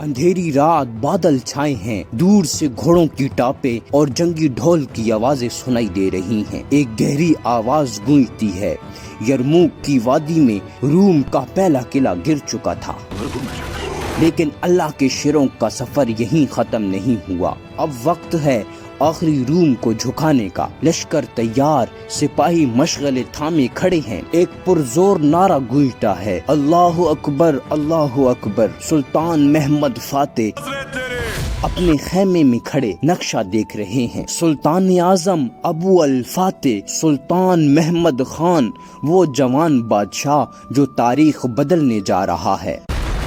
अंधेरी रात, बादल छाए हैं, दूर से घोड़ों की टापे और जंगी ढोल की आवाजें सुनाई दे रही हैं। एक गहरी आवाज गूंजती है, यरमूक की वादी में रूम का पहला किला गिर चुका था। लेकिन अल्लाह के शेरों का सफर यहीं खत्म नहीं हुआ। अब वक्त है आखिरी रूम को झुकाने का। लश्कर तैयार, सिपाही मशगले थामे खड़े हैं। एक पुरजोर नारा गूंजता है, अल्लाहु अकबर, अल्लाहु अकबर। सुल्तान महमद फातेह अपने खेमे में खड़े नक्शा देख रहे हैं। सुल्तान आजम अबू अल फातेह, सुल्तान महमद खान, वो जवान बादशाह जो तारीख बदलने जा रहा है।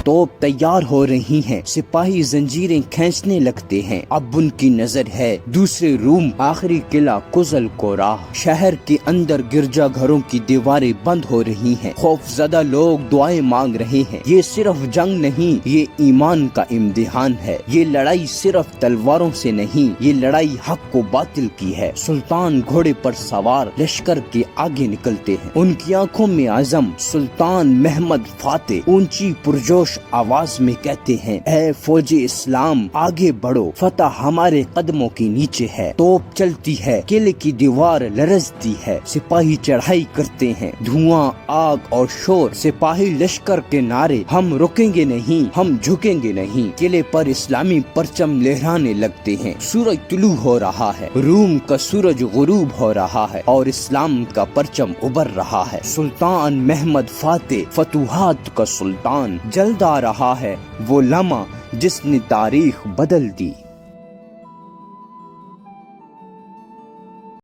तोप तैयार हो रही हैं, सिपाही जंजीरें खींचने लगते हैं। अब उनकी नजर है दूसरे रूम, आखिरी किला कुजल कोराह। शहर के अंदर गिरजा घरों की दीवारें बंद हो रही हैं। खौफजदा लोग दुआएं मांग रहे हैं। ये सिर्फ जंग नहीं, ये ईमान का इम्तिहान है। ये लड़ाई सिर्फ तलवारों से नहीं, ये लड़ाई हक को बातिल की है। सुल्तान घोड़े पर सवार लश्कर के आगे निकलते हैं। उनकी आंखों में आजम। सुल्तान महमद फातेह ऊंची पुरजोश आवाज में कहते हैं, ऐ फौजी इस्लाम आगे बढ़ो, फतह हमारे कदमों के नीचे है। तोप चलती है, किले की दीवार लरजती है, सिपाही चढ़ाई करते हैं। धुआं, आग और शोर, सिपाही लश्कर के नारे, हम रुकेंगे नहीं, हम झुकेंगे नहीं। किले पर इस्लामी परचम लहराने लगते हैं। सूरज तुलू हो रहा है, रूम का सूरज गुरूब हो रहा है और इस्लाम का परचम उबर रहा है। सुल्तान महमद फातेह, फतूहात का सुल्तान, जल्द आ रहा है वो लम्हा जिसने तारीख बदल दी।